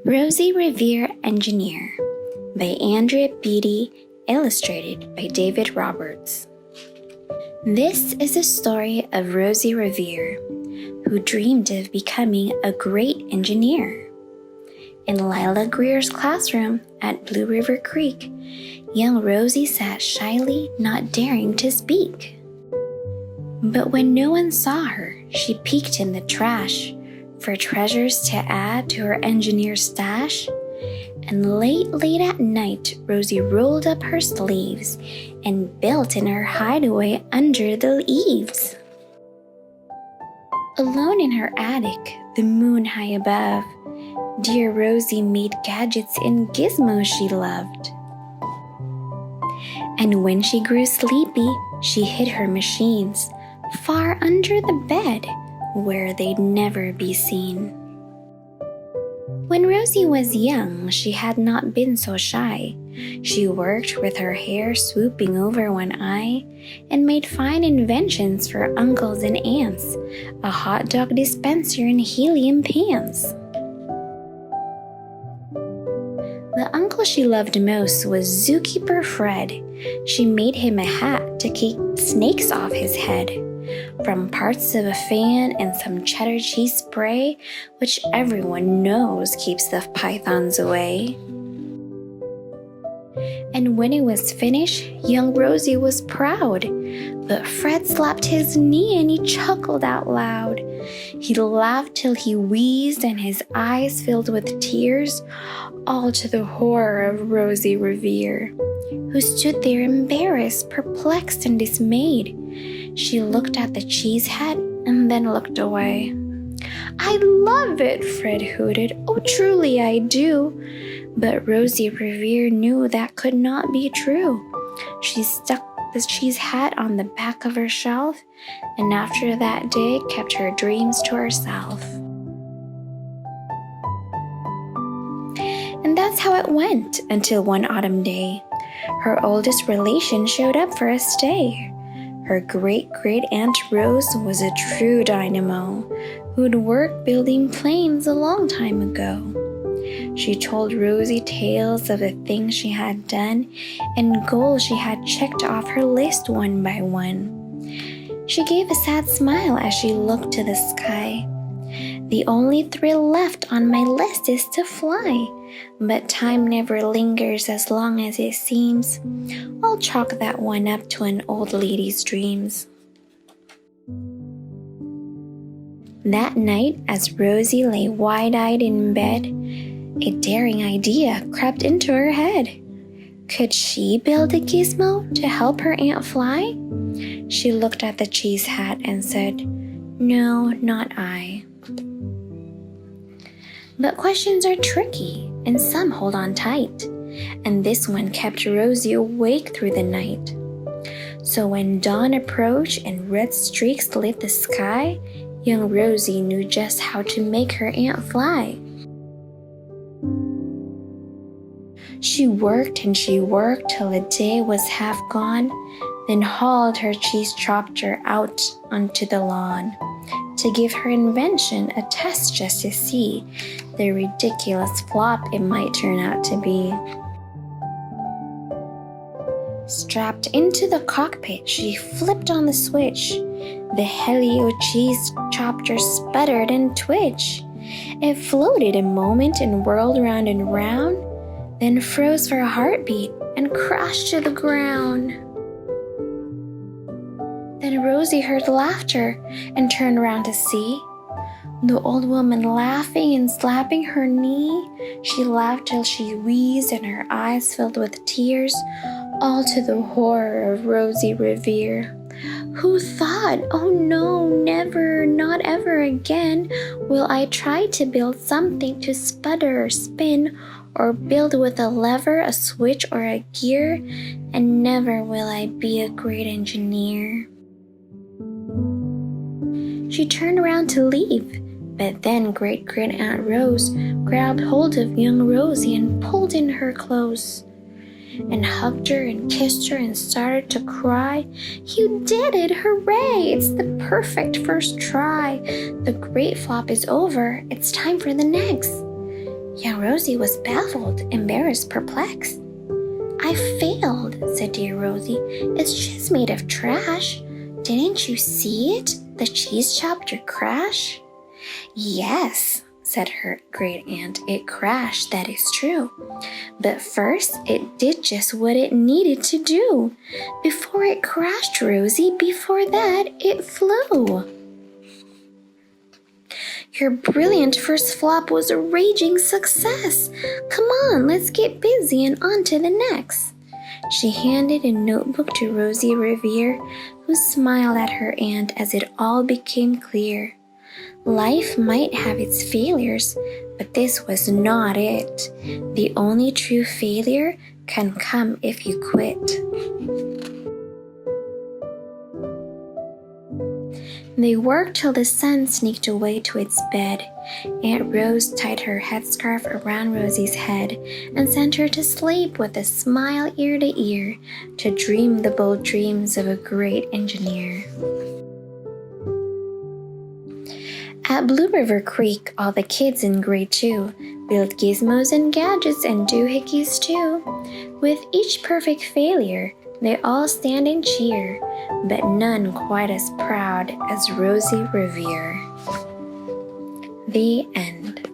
Rosie Revere, Engineer by Andrea Beaty, illustrated by David Roberts. This is a story of Rosie Revere, who dreamed of becoming a great engineer. In Lila Greer's classroom at Blue River Creek, young Rosie sat shyly, not daring to speak. But when no one saw her, she peeked in the trash for treasures to add to her engineer stash. And late at night, Rosie rolled up her sleeves and built in her hideaway under the eaves. Alone in her attic, the moon high above, dear Rosie made gadgets and gizmos she loved. And when she grew sleepy, she hid her machines far under the bed where they'd never be seen. When Rosie was young, she had not been so shy. She worked with her hair swooping over one eye and made fine inventions for uncles and aunts, a hot dog dispenser and helium pans. The uncle she loved most was Zookeeper Fred. She made him a hat to keep snakes off his head, from parts of a fan and some cheddar cheese spray, which everyone knows keeps the pythons away. And when it was finished, young Rosie was proud, but Fred slapped his knee and he chuckled out loud. He laughed till he wheezed and his eyes filled with tears, all to the horror of Rosie Revere, who stood there embarrassed, perplexed, and dismayed. She looked at the cheese hat and then looked away. "I love it," Fred hooted. "Oh, truly I do." But Rosie Revere knew that could not be true. She stuck the cheese hat on the back of her shelf, and after that day kept her dreams to herself. And that's how it went until one autumn day. Her oldest relation showed up for a stay. Her great-great-aunt Rose was a true dynamo who'd worked building planes a long time ago. She told Rosie tales of the things she had done and goals she had checked off her list one by one. She gave a sad smile as she looked to the sky. "The only thrill left on my list is to fly, but time never lingers as long as it seems. I'll chalk that one up to an old lady's dreams." That night, as Rosie lay wide-eyed in bed, a daring idea crept into her head. Could she build a gizmo to help her aunt fly? She looked at the cheese hat and said, "No, not I." But questions are tricky, and some hold on tight, and this one kept Rosie awake through the night. So when dawn approached and red streaks lit the sky, young Rosie knew just how to make her aunt fly. She worked and she worked till the day was half gone, then hauled her cheese chopper out onto the lawn to give her invention a test just to see the ridiculous flop it might turn out to be. Strapped into the cockpit, she flipped on the switch. The heliocheese chopper sputtered and twitched. It floated a moment and whirled round and round, then froze for a heartbeat and crashed to the ground. Then Rosie heard laughter and turned around to see the old woman laughing and slapping her knee. She laughed till she wheezed and her eyes filled with tears, all to the horror of Rosie Revere, who thought, "Oh no, never, not ever again will I try to build something to sputter or spin or build with a lever, a switch, or a gear, and never will I be a great engineer." She turned around to leave, but then great-great-aunt Rose grabbed hold of young Rosie and pulled in her close, and hugged her and kissed her and started to cry. "You did it! Hooray! It's the perfect first try. The great flop is over. It's time for the next." and Rosie was baffled, embarrassed, perplexed. "I failed," said dear Rosie. "It's just made of trash. Didn't you see it? The cheese chopped your crash?" "Yes," said her great aunt, "it crashed, that is true. But first it did just what it needed to do. Before it crashed, Rosie, before that it flew. Your brilliant first flop was a raging success. Come on, let's get busy and on to the next." She handed a notebook to Rosie Revere, who smiled at her aunt as it all became clear. Life might have its failures, but this was not it. The only true failure can come if you quit. They worked till the sun sneaked away to its bed. Aunt Rose tied her headscarf around Rosie's head and sent her to sleep with a smile ear to ear, to dream the bold dreams of a great engineer. At Blue River Creek, all the kids in grade 2 built gizmos and gadgets and doohickeys too. With each perfect failure, they all stand and cheer, but none quite as proud as Rosie Revere. The end.